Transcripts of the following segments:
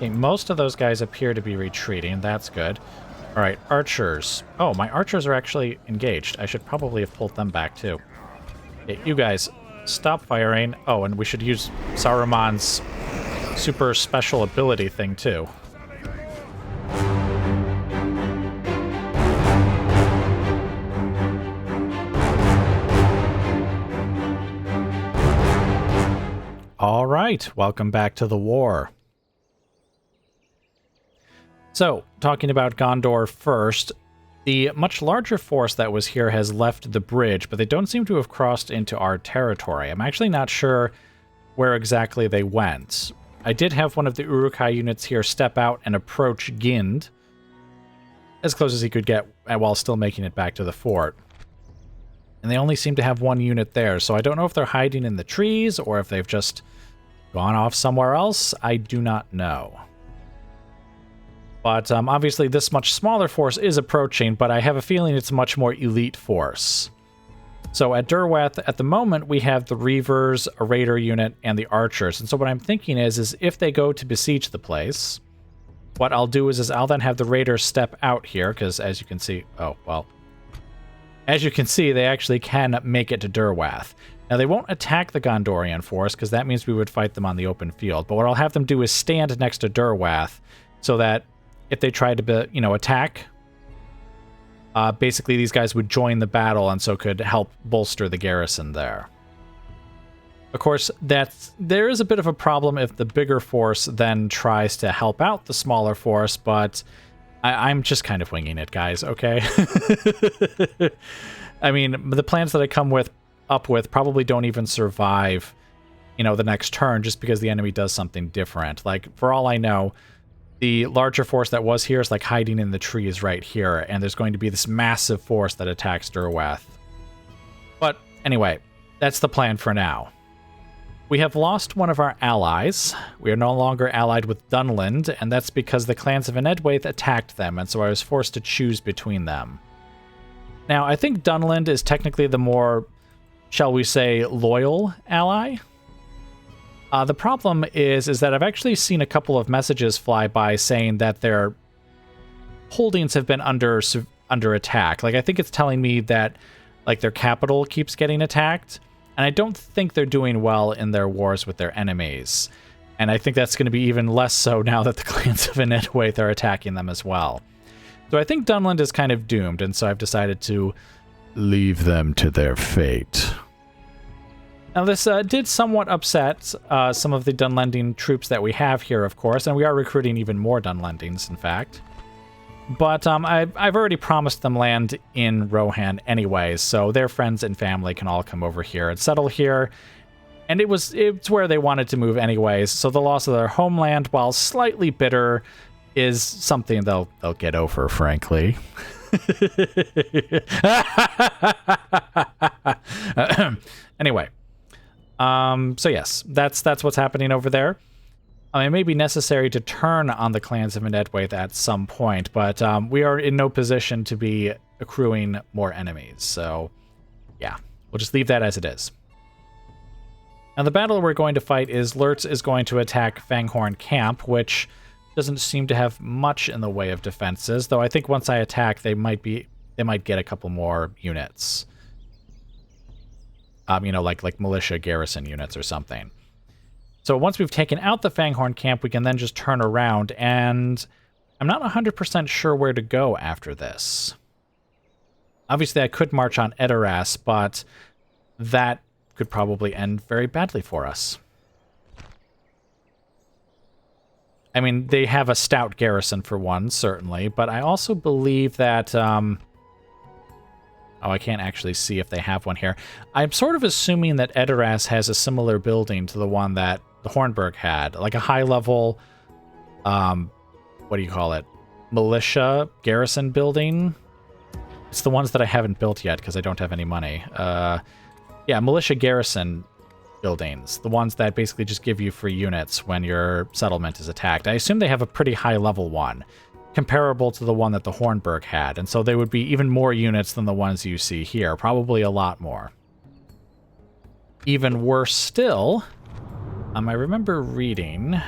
Okay, most of those guys appear to be retreating. That's good. All right, archers. Oh, my archers are actually engaged. I should probably have pulled them back, too. Okay, you guys, stop firing. Oh, and we should use Saruman's super special ability thing, too. All right, welcome back to the war. So, talking about Gondor first, the much larger force that was here has left the bridge, but they don't seem to have crossed into our territory. I'm actually not sure where exactly they went. I did have one of the Uruk-hai units here step out and approach Gind, as close as he could get while still making it back to the fort. And they only seem to have one unit there, so I don't know if they're hiding in the trees or if they've just gone off somewhere else. I do not know. But obviously this much smaller force is approaching, but I have a feeling it's a much more elite force. So at Durwath, at the moment, we have the Reavers, a Raider unit, and the Archers. And so what I'm thinking is if they go to besiege the place, what I'll do is I'll then have the Raiders step out here, because as you can see... Oh, well. As you can see, they actually can make it to Durwath. Now, they won't attack the Gondorian force, because that means we would fight them on the open field. But what I'll have them do is stand next to Durwath, so that if they try to, attack, basically these guys would join the battle and so could help bolster the garrison there. Of course, there is a bit of a problem if the bigger force then tries to help out the smaller force, but I'm just kind of winging it, guys, okay? I mean, the plans that I come up with probably don't even survive, the next turn just because the enemy does something different. Like, for all I know, the larger force that was here is like hiding in the trees right here, and there's going to be this massive force that attacks Durwath. But anyway, that's the plan for now. We have lost one of our allies. We are no longer allied with Dunland, and that's because the clans of Enedwaith attacked them, and so I was forced to choose between them. Now, I think Dunland is technically the more, shall we say, loyal ally. The problem is that I've actually seen a couple of messages fly by saying that their holdings have been under attack. Like, I think it's telling me that, like, their capital keeps getting attacked, and I don't think they're doing well in their wars with their enemies. And I think that's going to be even less so now that the clans of Enedwaith are attacking them as well. So I think Dunland is kind of doomed, and so I've decided to leave them to their fate. Now, this did somewhat upset some of the Dunlending troops that we have here, of course, and we are recruiting even more Dunlendings, in fact. But I've already promised them land in Rohan anyways, so their friends and family can all come over here and settle here. And it's where they wanted to move anyways, so the loss of their homeland, while slightly bitter, is something they'll get over, frankly. Anyway. So yes, that's what's happening over there. It may be necessary to turn on the clans of Enedwaith at some point, but we are in no position to be accruing more enemies. So, yeah, we'll just leave that as it is. Now, the battle we're going to fight is Lurtz is going to attack Fangorn Camp, which doesn't seem to have much in the way of defenses, though I think once I attack, they might get a couple more units. Like militia garrison units or something. So once we've taken out the Fangorn camp, we can then just turn around, and I'm not 100% sure where to go after this. Obviously, I could march on Edoras, but that could probably end very badly for us. I mean, they have a stout garrison for one, certainly, but I also believe that... Oh, I can't actually see if they have one here. I'm sort of assuming that Edoras has a similar building to the one that the Hornburg had. Like a high-level, what do you call it? Militia garrison building? It's the ones that I haven't built yet because I don't have any money. Yeah, militia garrison buildings. The ones that basically just give you free units when your settlement is attacked. I assume they have a pretty high-level one, comparable to the one that the Hornburg had, and so they would be even more units than the ones you see here, probably a lot more. Even worse still, I remember reading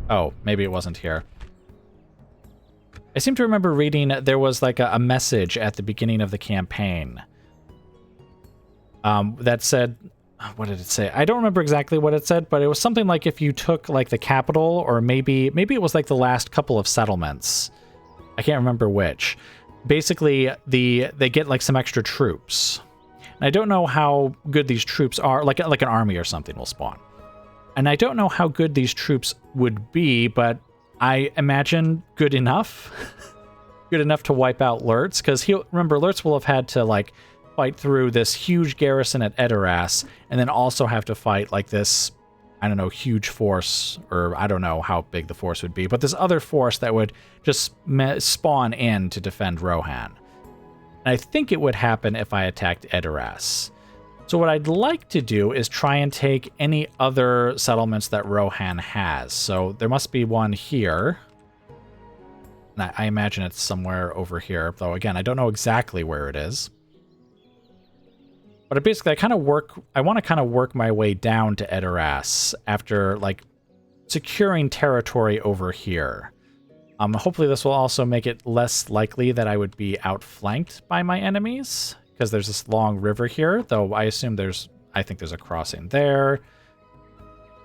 Oh, maybe it wasn't here. I seem to remember reading there was like a message at the beginning of the campaign that said, what did it say? I don't remember exactly what it said, but it was something like if you took like the capital, or maybe it was like the last couple of settlements. I can't remember which. Basically, they get like some extra troops. And I don't know how good these troops are, like an army or something will spawn. And I don't know how good these troops would be, but I imagine good enough. Good enough to wipe out Lurtz, because remember, Lurtz will have had to like fight through this huge garrison at Edoras, and then also have to fight like this, I don't know, huge force, or I don't know how big the force would be, but this other force that would just spawn in to defend Rohan. And I think it would happen if I attacked Edoras. So what I'd like to do is try and take any other settlements that Rohan has. So there must be one here. And I imagine it's somewhere over here, though again, I don't know exactly where it is. But basically, I want to kind of work my way down to Edoras after like securing territory over here. Hopefully this will also make it less likely that I would be outflanked by my enemies, because there's this long river here, though I assume I think there's a crossing there.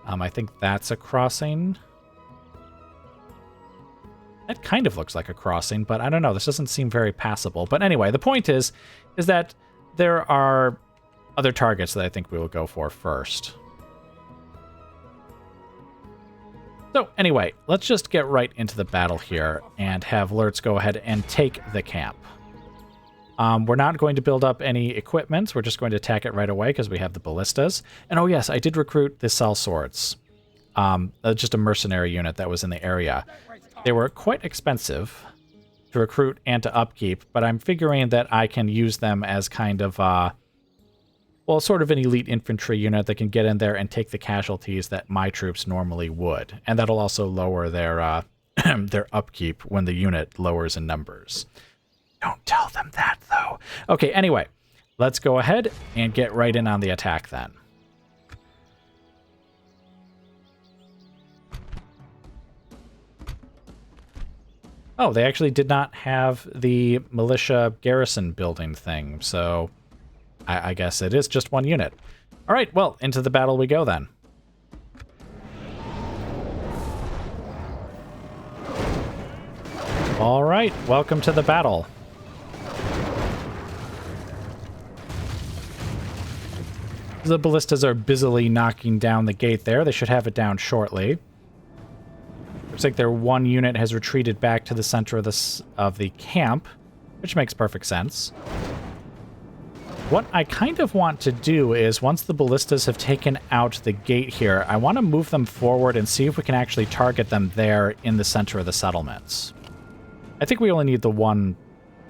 I think that's a crossing. That kind of looks like a crossing, but I don't know. This doesn't seem very passable. But anyway, the point is that there are other targets that I think we will go for first. So anyway, let's just get right into the battle here and have Lurtz go ahead and take the camp. We're not going to build up any equipment. We're just going to attack it right away because we have the ballistas. And oh yes, I did recruit the sellswords. Just a mercenary unit that was in the area. They were quite expensive to recruit and to upkeep, but I'm figuring that I can use them as kind of, well, sort of an elite infantry unit that can get in there and take the casualties that my troops normally would. And that'll also lower their their upkeep when the unit lowers in numbers. Don't tell them that, though. Okay, anyway, let's go ahead and get right in on the attack then. Oh, they actually did not have the militia garrison building thing, so I guess it is just one unit. All right, well, into the battle we go then. All right, welcome to the battle. The ballistas are busily knocking down the gate there. They should have it down shortly. Looks like their one unit has retreated back to the center of the camp, which makes perfect sense. What I kind of want to do is, once the ballistas have taken out the gate here, I want to move them forward and see if we can actually target them there in the center of the settlements. I think we only need the one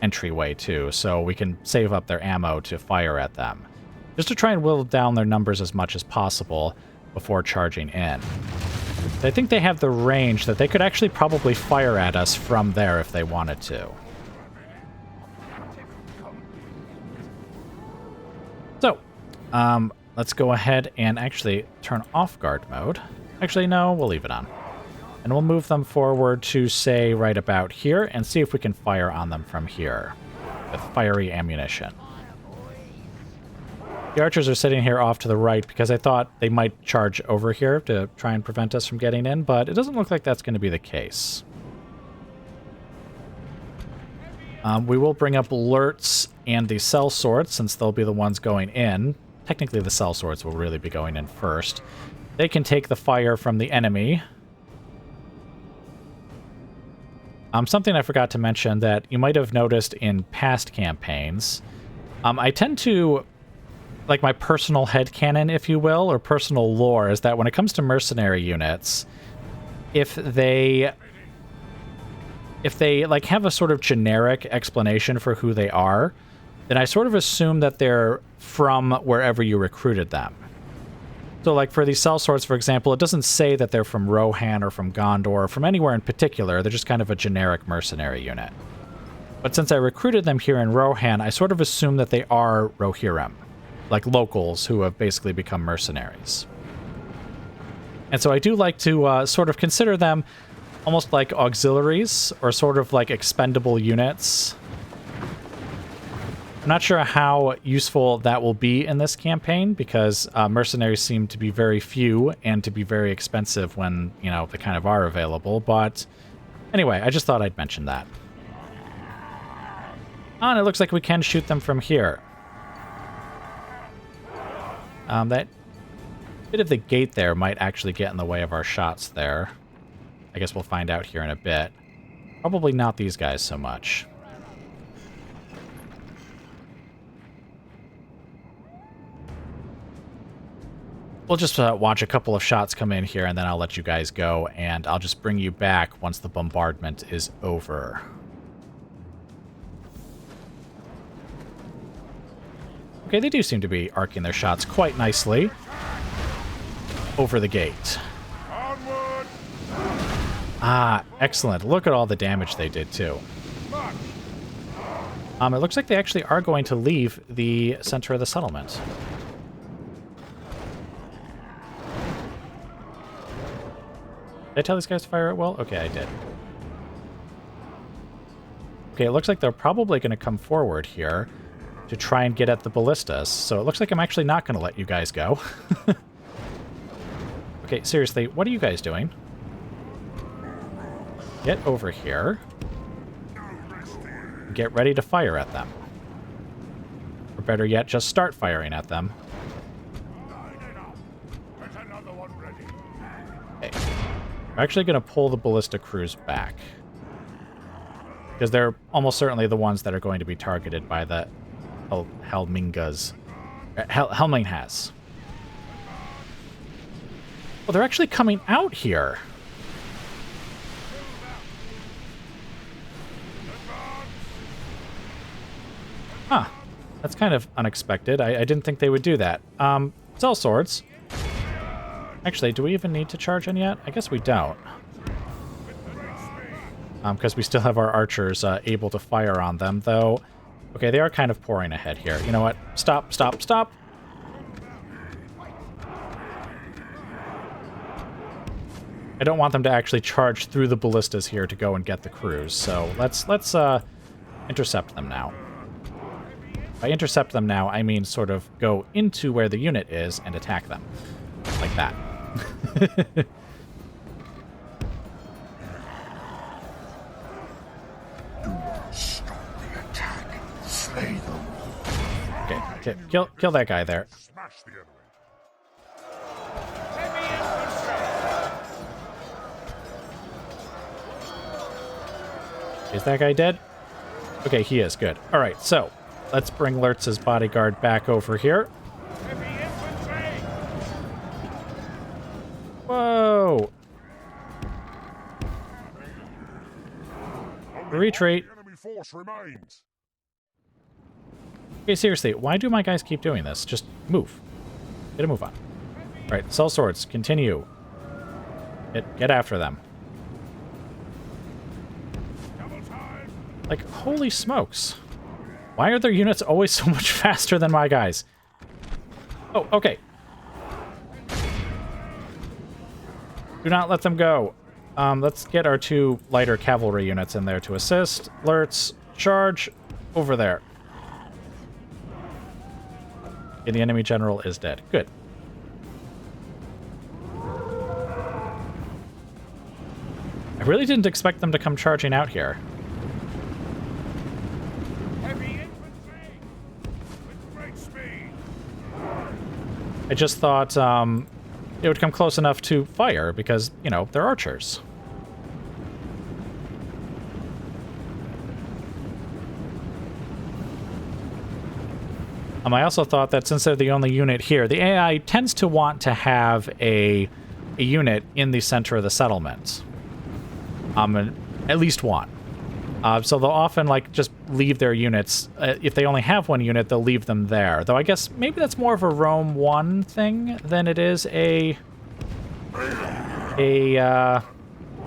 entryway, too, so we can save up their ammo to fire at them, just to try and whittle down their numbers as much as possible before charging in. I think they have the range that they could actually probably fire at us from there if they wanted to. So, let's go ahead and actually turn off guard mode. Actually, no, we'll leave it on. And we'll move them forward to, say, right about here, and see if we can fire on them from here with fiery ammunition. The archers are sitting here off to the right because I thought they might charge over here to try and prevent us from getting in, but it doesn't look like that's going to be the case. We will bring up Lurtz and the sellswords, since they'll be the ones going in. Technically, the sellswords will really be going in first. They can take the fire from the enemy. Something I forgot to mention that you might have noticed in past campaigns. I tend to, like, my personal headcanon, if you will, or personal lore, is that when it comes to mercenary units, if they like have a sort of generic explanation for who they are, then I sort of assume that they're from wherever you recruited them. So like for these sellswords, for example, it doesn't say that they're from Rohan or from Gondor or from anywhere in particular. They're just kind of a generic mercenary unit. But since I recruited them here in Rohan, I sort of assume that they are Rohirrim, like locals who have basically become mercenaries. And so I do like to sort of consider them almost like auxiliaries or sort of like expendable units. I'm not sure how useful that will be in this campaign because mercenaries seem to be very few and to be very expensive when, you know, they kind of are available. But anyway, I just thought I'd mention that. Oh, and it looks like we can shoot them from here. That bit of the gate there might actually get in the way of our shots there. I guess we'll find out here in a bit. Probably not these guys so much. We'll just watch a couple of shots come in here, and then I'll let you guys go, and I'll just bring you back once the bombardment is over. Okay, they do seem to be arcing their shots quite nicely over the gate. Ah, excellent. Look at all the damage they did, too. It looks like they actually are going to leave the center of the settlement. Did I tell these guys to fire at will? Okay, I did. Okay, it looks like they're probably going to come forward here to try and get at the ballistas. So it looks like I'm actually not going to let you guys go. Okay, seriously, what are you guys doing? Get over here. Get ready to fire at them. Or better yet, just start firing at them. Okay. I'm actually going to pull the ballista crews back. Because they're almost certainly the ones that are going to be targeted by the Helmingas. Helminghas. Well, they're actually coming out here. Huh. That's kind of unexpected. I didn't think they would do that. Sell swords. Actually, do we even need to charge in yet? I guess we don't. Because we still have our archers able to fire on them, though. Okay, they are kind of pouring ahead here. You know what? Stop, stop, stop! I don't want them to actually charge through the ballistas here to go and get the crews, so let's intercept them now. By intercept them now, I mean sort of go into where the unit is and attack them. Like that. Stop the attack. Slay them. Okay, kill that guy there. Smash the enemy. Is that guy dead? Okay, he is. Good. All right, so let's bring Lurtz's bodyguard back over here. Whoa! Retreat. Enemy force remains. Okay, seriously, why do my guys keep doing this? Just move. Get a move on. All right, sell swords. Continue. Get after them. Like, holy smokes. Why are their units always so much faster than my guys? Oh, okay. Do not let them go. Let's get our two lighter cavalry units in there to assist. Lurtz, charge over there. And the enemy general is dead. Good. I really didn't expect them to come charging out here. I just thought it would come close enough to fire because, you know, they're archers. I also thought that since they're the only unit here, the AI tends to want to have a unit in the center of the settlement. At least one. So they'll often, like, just leave their units. If they only have one unit, they'll leave them there. Though I guess maybe that's more of a Rome 1 thing than it is a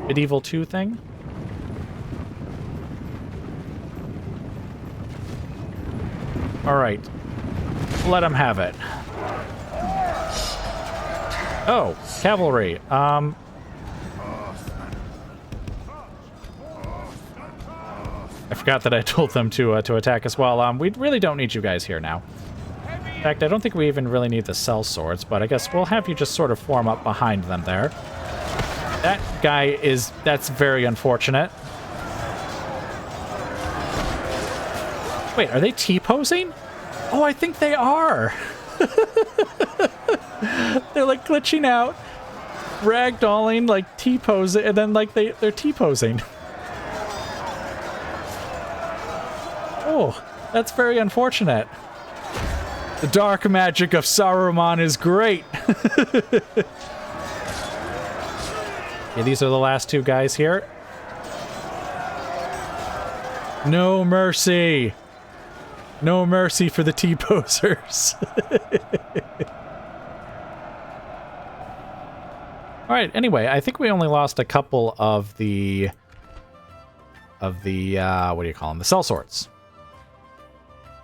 Medieval 2 thing. All right. Let them have it. Oh, cavalry. I forgot that I told them to attack as well. We really don't need you guys here now. In fact, I don't think we even really need the cell swords, but I guess we'll have you just sort of form up behind them there. That guy that's very unfortunate. Wait, are they T-posing? Oh, I think they are. They're like glitching out, ragdolling, like T-posing, and then like they're T-posing. Oh, that's very unfortunate. The dark magic of Saruman is great. Yeah, these are the last two guys here. No mercy. No mercy for the T-posers. All right, anyway, I think we only lost a couple of the what do you call them? The cell swords.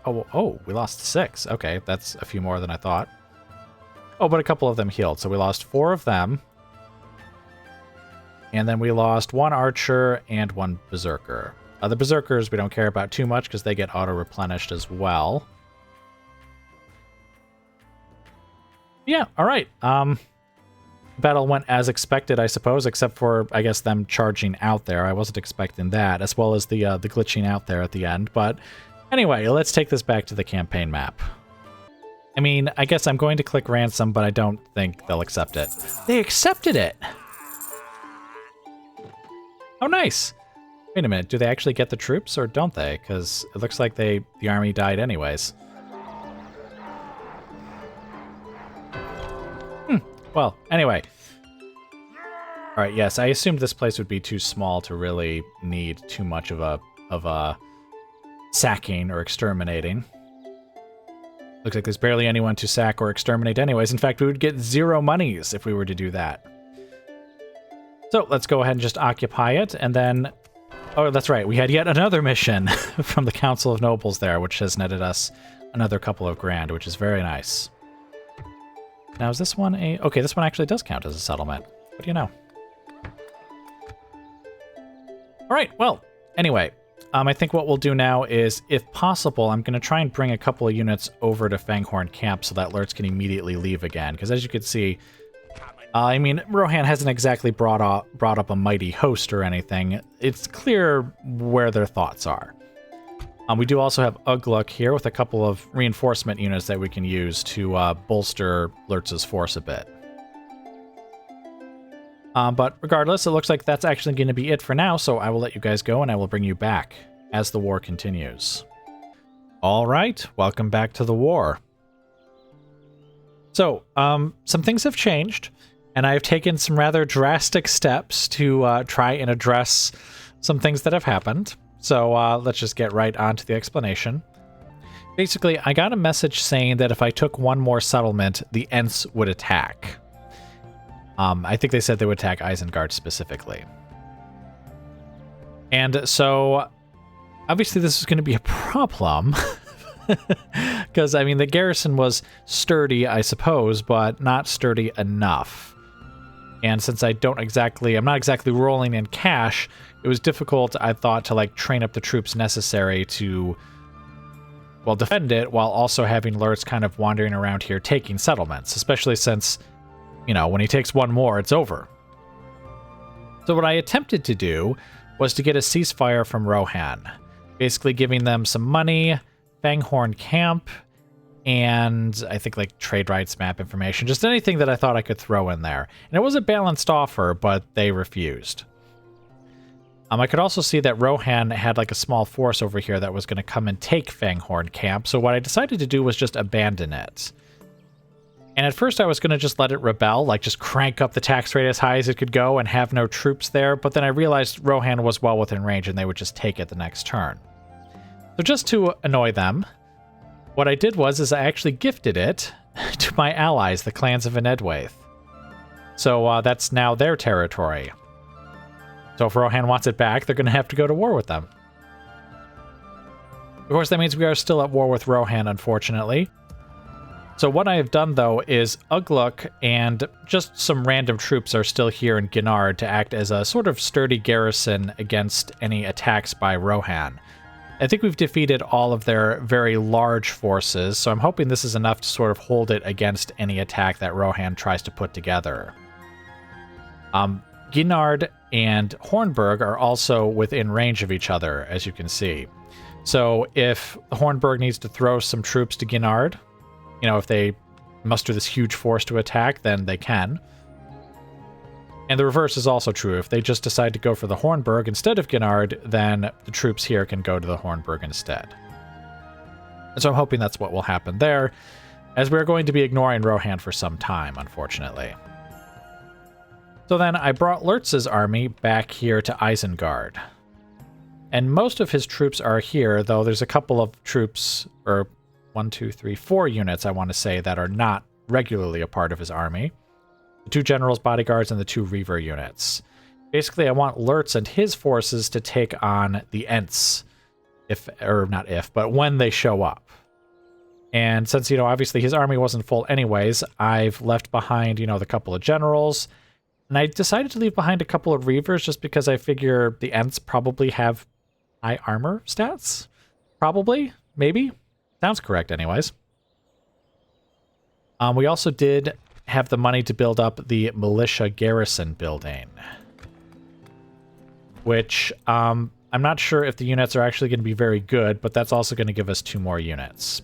Oh, we lost 6. Okay, that's a few more than I thought. Oh, but a couple of them healed. So we lost 4 of them. And then we lost 1 archer and 1 berserker. The berserkers we don't care about too much because they get auto-replenished as well. Yeah, all right. Battle went as expected, I suppose, except for, I guess, them charging out there. I wasn't expecting that, as well as the glitching out there at the end. But anyway, let's take this back to the campaign map. I mean, I guess I'm going to click ransom, but I don't think they'll accept it. They accepted it! Oh, nice. Wait a minute, do they actually get the troops, or don't they? Because it looks like the army died anyways. Well, anyway. Alright, yes, I assumed this place would be too small to really need too much of a sacking or exterminating. Looks like there's barely anyone to sack or exterminate anyways. In fact, we would get 0 monies if we were to do that. So let's go ahead and just occupy it, and then... Oh, that's right, we had yet another mission from the Council of Nobles there, which has netted us another couple of grand, which is very nice. Now, is this one a... Okay, this one actually does count as a settlement. What do you know? All right, well, anyway, I think what we'll do now is, if possible, I'm going to try and bring a couple of units over to Fangorn Camp so that Lurtz can immediately leave again, because as you can see... I mean, Rohan hasn't exactly brought up a mighty host or anything. It's clear where their thoughts are. We do also have Ugluk here with a couple of reinforcement units that we can use to bolster Lurtz's force a bit. But regardless, it looks like that's actually going to be it for now, so I will let you guys go and I will bring you back as the war continues. All right, welcome back to the war. So, some things have changed. And I've taken some rather drastic steps to try and address some things that have happened. So let's just get right on to the explanation. Basically, I got a message saying that if I took one more settlement, the Ents would attack. I think they said they would attack Isengard specifically. And so, obviously this is going to be a problem. Because, I mean, the garrison was sturdy, I suppose, but not sturdy enough. And since I'm not exactly rolling in cash, it was difficult, I thought, to like train up the troops necessary to, well, defend it while also having Lurtz kind of wandering around here taking settlements, especially since, you know, when he takes one more, it's over. So what I attempted to do was to get a ceasefire from Rohan, basically giving them some money, Fangorn Camp, and I think like trade rights map information, just anything that I thought I could throw in there. And it was a balanced offer, but they refused. I could also see that Rohan had like a small force over here that was going to come and take Fangorn Camp, so what I decided to do was just abandon it. And at first I was going to just let it rebel, like just crank up the tax rate as high as it could go and have no troops there, but then I realized Rohan was well within range and they would just take it the next turn. So just to annoy them, what I did was I actually gifted it to my allies, the clans of Enedwaith. So that's now their territory. So if Rohan wants it back, they're going to have to go to war with them. Of course, that means we are still at war with Rohan, unfortunately. So what I have done, though, is Ugluk and just some random troops are still here in Ginard to act as a sort of sturdy garrison against any attacks by Rohan. I think we've defeated all of their very large forces, so I'm hoping this is enough to sort of hold it against any attack that Rohan tries to put together. Ginard and Hornburg are also within range of each other, as you can see. So if Hornburg needs to throw some troops to Ginard, you know, if they muster this huge force to attack, then they can. And the reverse is also true. If they just decide to go for the Hornburg instead of Ginard, then the troops here can go to the Hornburg instead. And so I'm hoping that's what will happen there, as we're going to be ignoring Rohan for some time, unfortunately. So then I brought Lurtz's army back here to Isengard. And most of his troops are here, though there's a couple of troops, or 4 units, I want to say, that are not regularly a part of his army. The 2 generals' bodyguards and the 2 Reaver units. Basically, I want Lurtz and his forces to take on the Ents, but when they show up. And since, obviously his army wasn't full anyways, I've left behind, the couple of generals. And I decided to leave behind a couple of Reavers just because I figure the Ents probably have high armor stats. Probably. Maybe. Sounds correct anyways. We also did have the money to build up the militia garrison building, which I'm not sure if the units are actually going to be very good, but that's also going to give us 2 more units.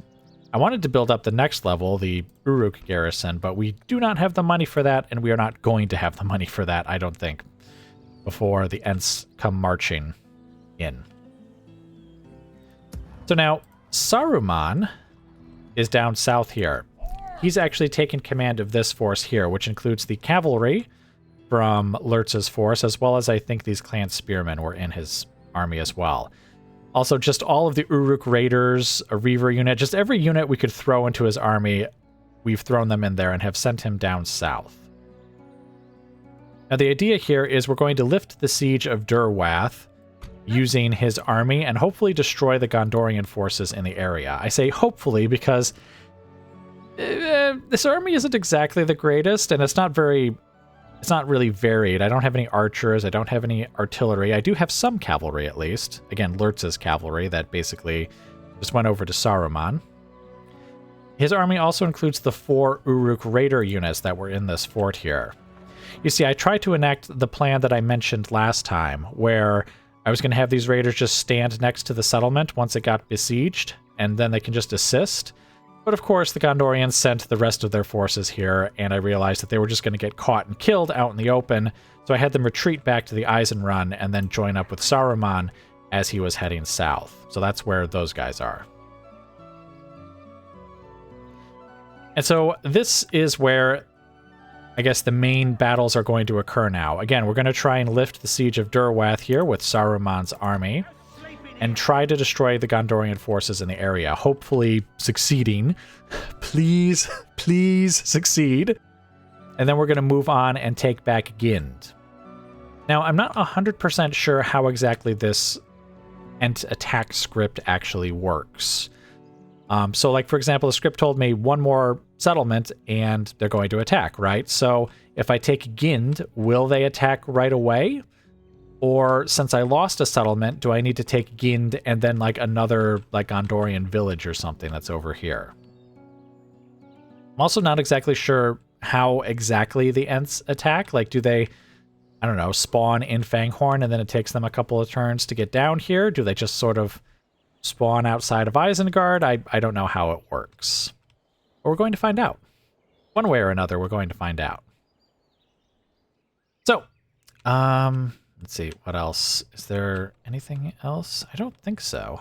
I wanted to build up the next level, the Uruk garrison, but we do not have the money for that, and we are not going to have the money for that, I don't think, before the Ents come marching in. So now, Saruman is down south here. He's actually taken command of this force here, which includes the cavalry from Lurtz's force, as well as I think these clan spearmen were in his army as well. Also, just all of the Uruk raiders, a Reaver unit, just every unit we could throw into his army, we've thrown them in there and have sent him down south. Now, the idea here is we're going to lift the siege of Durwath using his army and hopefully destroy the Gondorian forces in the area. I say hopefully because this army isn't exactly the greatest, and it's not really varied. I don't have any archers. I don't have any artillery. I do have some cavalry, at least. Again, Lurtz's cavalry that basically just went over to Saruman. His army also includes the 4 Uruk Raider units that were in this fort here. You see, I tried to enact the plan that I mentioned last time, where I was going to have these raiders just stand next to the settlement once it got besieged, and then they can just assist. But of course, the Gondorians sent the rest of their forces here, and I realized that they were just going to get caught and killed out in the open, so I had them retreat back to the Eisenrun and then join up with Saruman as he was heading south. So that's where those guys are. And so this is where, I guess, the main battles are going to occur now. Again, we're going to try and lift the siege of Durwath here with Saruman's army, and try to destroy the Gondorian forces in the area, hopefully succeeding. Please, please succeed. And then we're going to move on and take back Gind. Now, I'm not 100% sure how exactly this Ent attack script actually works. So, like, for example, the script told me 1 more settlement and they're going to attack, right? So if I take Gind, will they attack right away? Or since I lost a settlement, do I need to take Gind and then like another like Gondorian village or something that's over here? I'm also not exactly sure how exactly the Ents attack. Like, do they, I don't know, spawn in Fangorn and then it takes them a couple of turns to get down here? Do they just sort of spawn outside of Isengard? I don't know how it works. But we're going to find out. One way or another, we're going to find out. So, let's see, what else? Is there anything else? I don't think so.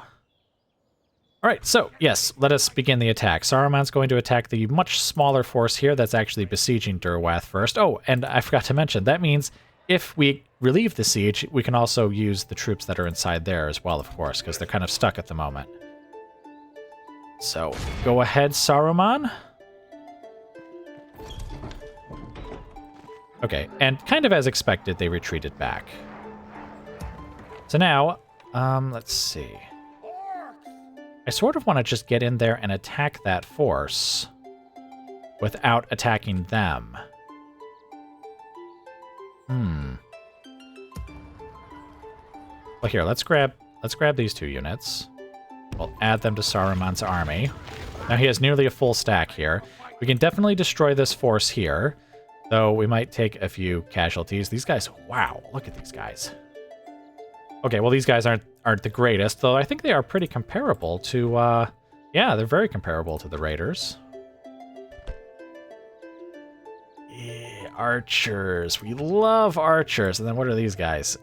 All right, so, yes, let us begin the attack. Saruman's going to attack the much smaller force here that's actually besieging Durwath first. Oh, and I forgot to mention, that means if we relieve the siege, we can also use the troops that are inside there as well, of course, because they're kind of stuck at the moment. So, go ahead, Saruman. Okay, and kind of as expected, they retreated back. So now, let's see. I sort of want to just get in there and attack that force. without attacking them. Well, here, let's grab these 2 units. We'll add them to Saruman's army. Now he has nearly a full stack here. We can definitely destroy this force here, though we might take a few casualties. These guys, wow, look at these guys. Okay, well, these guys aren't the greatest, though I think they are pretty comparable to, yeah, they're very comparable to the Raiders. Yeah, archers. We love archers. And then what are these guys?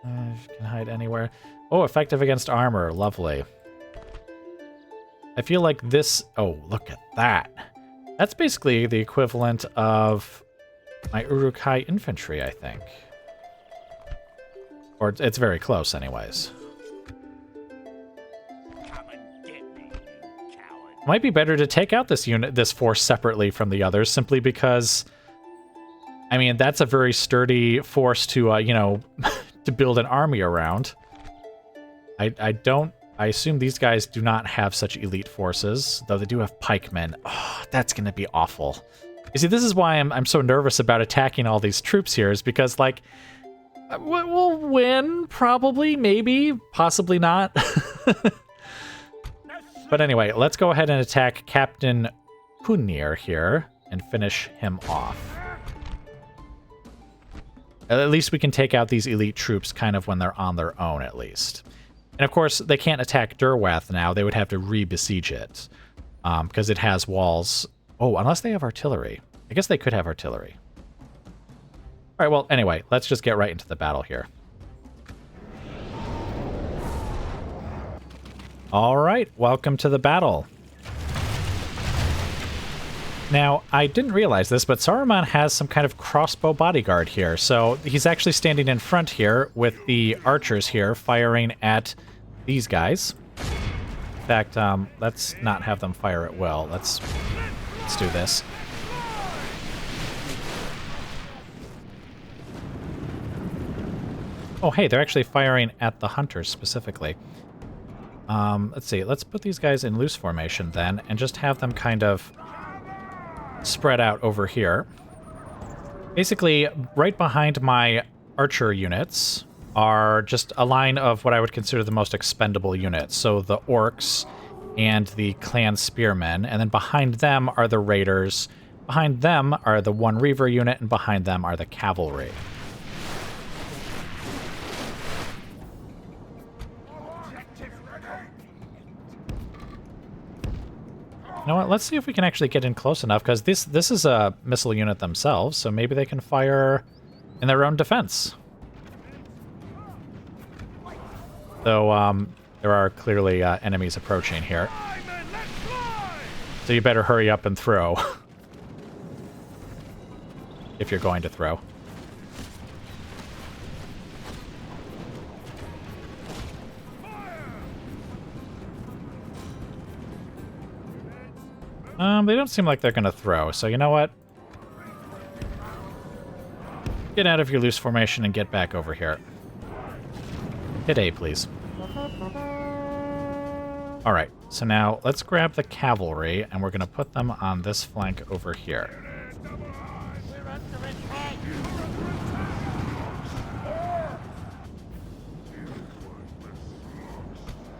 Can hide anywhere. Oh, effective against armor. Lovely. I feel like this... Oh, look at that. That's basically the equivalent of my Uruk-hai infantry, I think. Or it's very close, anyways. Might be better to take out this force separately from the others, simply because, I mean, that's a very sturdy force to, you know, to build an army around. I assume these guys do not have such elite forces, though they do have pikemen. Oh, that's gonna be awful. You see, this is why I'm so nervous about attacking all these troops here, is because, like, we'll win, probably, maybe, possibly not. But anyway, let's go ahead and attack Captain Kunir here and finish him off. At least we can take out these elite troops kind of when they're on their own, at least. And of course, they can't attack Durwath now. They would have to re-besiege it, because it has walls. Oh, unless they have artillery. I guess they could have artillery. All right, well, anyway, let's just get right into the battle here. All right, welcome to the battle. Now, I didn't realize this, but Saruman has some kind of crossbow bodyguard here. So he's actually standing in front here with the archers here firing at these guys. In fact, let's not have them fire at will. Let's do this. Oh, hey, they're actually firing at the hunters specifically. Let's see. Let's put these guys in loose formation then, and just have them kind of spread out over here. Basically, right behind my archer units are just a line of what I would consider the most expendable units. So the orcs and the clan spearmen, and then behind them are the raiders. Behind them are the one reaver unit, and behind them are the cavalry. You know what? Let's see if we can actually get in close enough, because this is a missile unit themselves, so maybe they can fire in their own defense. Though there are clearly enemies approaching here, so you better hurry up and throw if you're going to throw. They don't seem like they're gonna throw, so you know what? Get out of your loose formation and get back over here. Hit A, please. Alright, so now let's grab the cavalry, and we're gonna put them on this flank over here.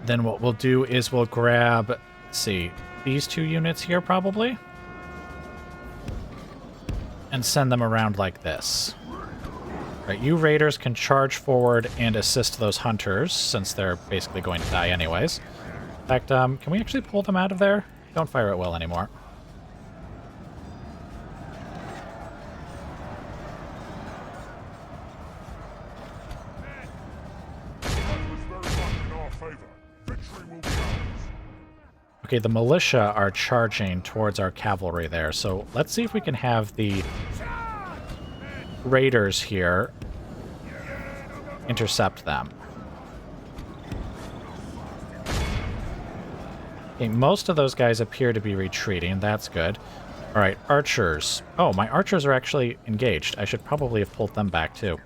Then what we'll do is we'll grab, let's see, these 2 units here, probably, and send them around like this. Right, you raiders can charge forward and assist those hunters, since they're basically going to die anyways. In fact, can we actually pull them out of there? Don't fire at will anymore. Okay, the militia are charging towards our cavalry there, so let's see if we can have the raiders here intercept them. Okay, most of those guys appear to be retreating. That's good. All right, archers. Oh, my archers are actually engaged. I should probably have pulled them back, too.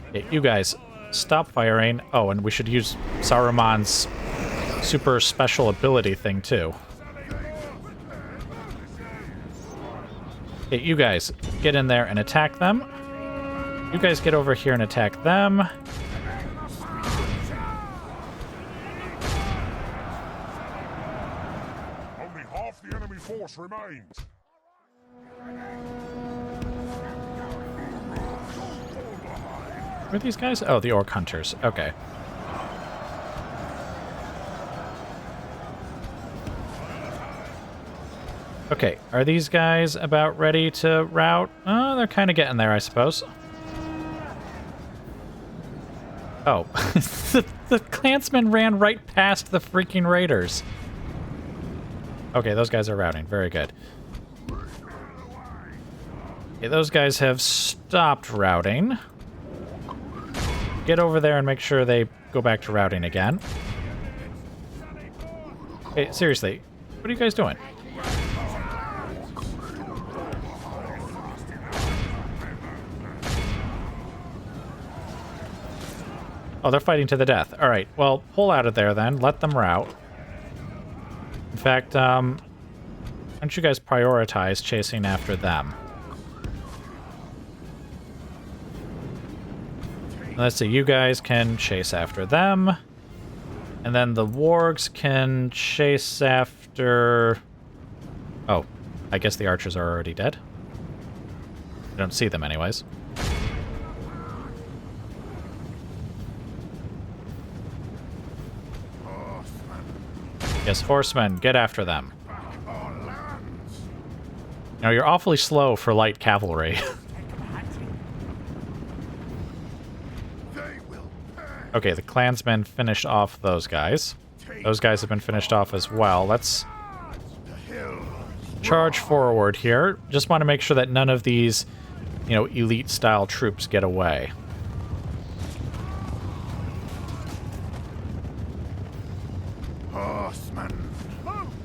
Okay, you guys, stop firing. Oh, and we should use Saruman's super special ability thing, too. Okay, you guys, get in there and attack them. You guys get over here and attack them. Only half the enemy force remains. Who are these guys? Oh, the Orc Hunters. Okay. Okay, are these guys about ready to rout? Oh, they're kind of getting there, I suppose. Oh, the Clansmen ran right past the freaking raiders. Okay, those guys are routing. Very good. Okay, those guys have stopped routing. Get over there and make sure they go back to routing again. Hey, seriously, what are you guys doing? Oh, they're fighting to the death. All right, well, pull out of there then. Let them rout. In fact, why don't you guys prioritize chasing after them? Let's see, you guys can chase after them. And then the wargs can chase after... Oh, I guess the archers are already dead. I don't see them anyways. Yes, horsemen, get after them. Now, you're awfully slow for light cavalry. Okay, the clansmen finished off those guys. Those guys have been finished off as well. Let's charge forward here. Just want to make sure that none of these, you know, elite-style troops get away.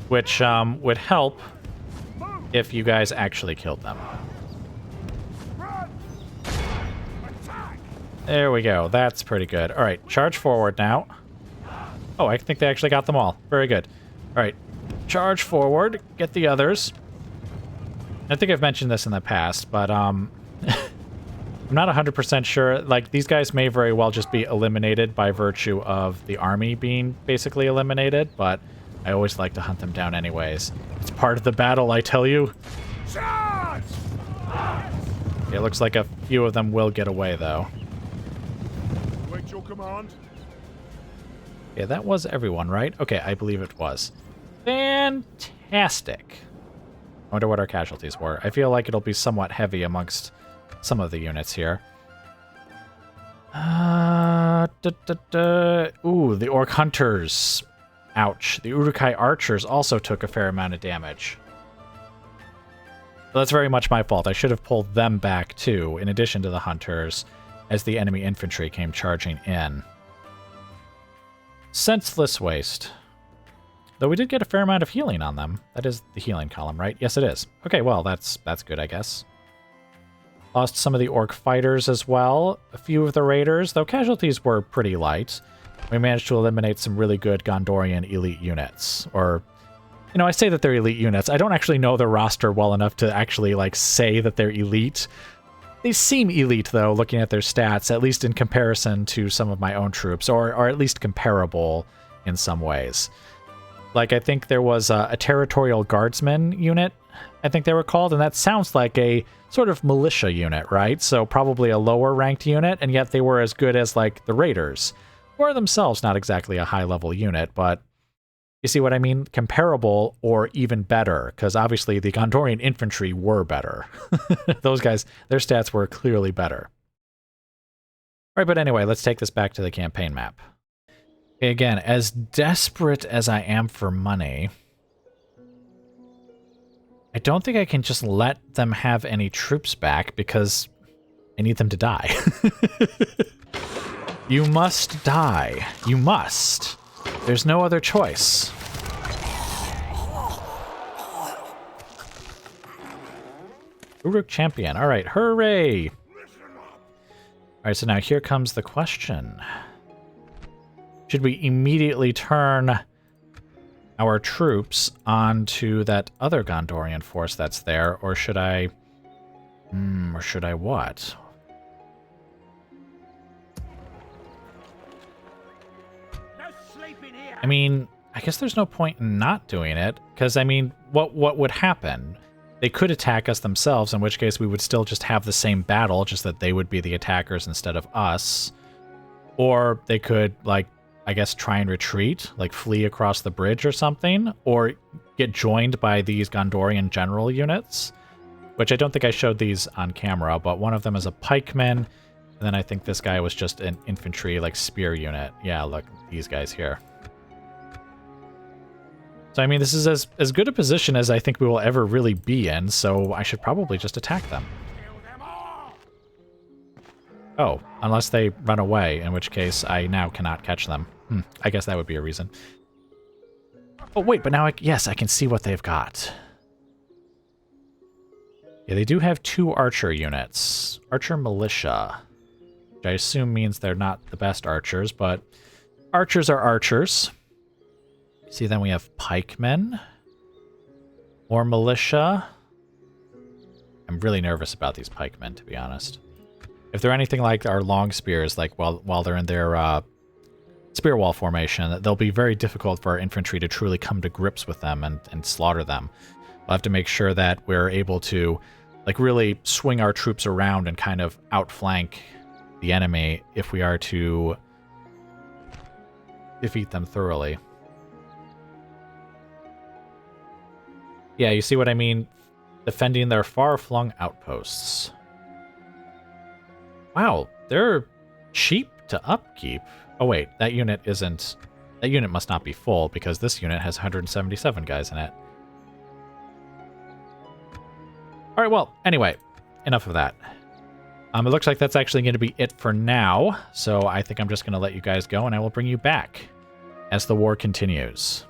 Which would help if you guys actually killed them. There we go. That's pretty good. All right, charge forward now. Oh, I think they actually got them all. Very good. All right, charge forward. Get the others. I think I've mentioned this in the past, but I'm not 100% sure. Like, these guys may very well just be eliminated by virtue of the army being basically eliminated, but I always like to hunt them down anyways. It's part of the battle, I tell you. It looks like a few of them will get away, though. Wait your command. Yeah, that was everyone, right? Okay, I believe it was. Fantastic. I wonder what our casualties were. I feel like it'll be somewhat heavy amongst some of the units here. Ooh, the Orc Hunters. Ouch. The Uruk-hai archers also took a fair amount of damage. That's very much my fault. I should have pulled them back too, in addition to the hunters, as the enemy infantry came charging in. Senseless waste. Though we did get a fair amount of healing on them. That is the healing column, right? Yes, it is. Okay, well, that's good, I guess. Lost some of the orc fighters as well. A few of the raiders, though casualties were pretty light. We managed to eliminate some really good Gondorian elite units. Or, you know, I say that they're elite units. I don't actually know their roster well enough to actually, like, say that they're elite. They seem elite, though, looking at their stats, at least in comparison to some of my own troops, or at least comparable in some ways. Like, I think there was a territorial guardsman unit, I think they were called, and that sounds like a sort of militia unit, right? So probably a lower-ranked unit, and yet they were as good as, like, the raiders. Or themselves not exactly a high-level unit, but you see what I mean? Comparable or even better, because obviously the Gondorian infantry were better. Those guys, their stats were clearly better. All right, but anyway, let's take this back to the campaign map. Again, as desperate as I am for money, I don't think I can just let them have any troops back because I need them to die. You must die. You must. There's no other choice. Uruk champion. All right, hooray. All right, so now here comes the question. Should we immediately turn our troops onto that other Gondorian force that's there, or should I Or should I what? I mean, I guess there's no point in not doing it, because, I mean, what would happen? They could attack us themselves, in which case we would still just have the same battle, just that they would be the attackers instead of us. Or they could, like, I guess try and retreat, like flee across the bridge or something, or get joined by these Gondorian general units, which I don't think I showed these on camera, but one of them is a pikeman, and then I think this guy was just an infantry, like, spear unit. Yeah, look, these guys here. So, I mean, this is as good a position as I think we will ever really be in, so I should probably just attack them. Oh, unless they run away, in which case I now cannot catch them. I guess that would be a reason. Oh, wait, but now yes, I can see what they've got. Yeah, they do have 2 archer units. Archer militia. Which I assume means they're not the best archers, but archers are archers. See, then we have pikemen. More militia. I'm really nervous about these pikemen, to be honest. If they're anything like our long spears, like while they're in their spear wall formation, they'll be very difficult for our infantry to truly come to grips with them and slaughter them. We'll have to make sure that we're able to, like, really swing our troops around and kind of outflank the enemy if we are to defeat them thoroughly. Yeah, you see what I mean? Defending their far-flung outposts. Wow, they're cheap to upkeep. Oh wait, that unit isn't... That unit must not be full, because this unit has 177 guys in it. Alright, well, anyway, enough of that. It looks like that's actually going to be it for now, so I think I'm just going to let you guys go, and I will bring you back as the war continues.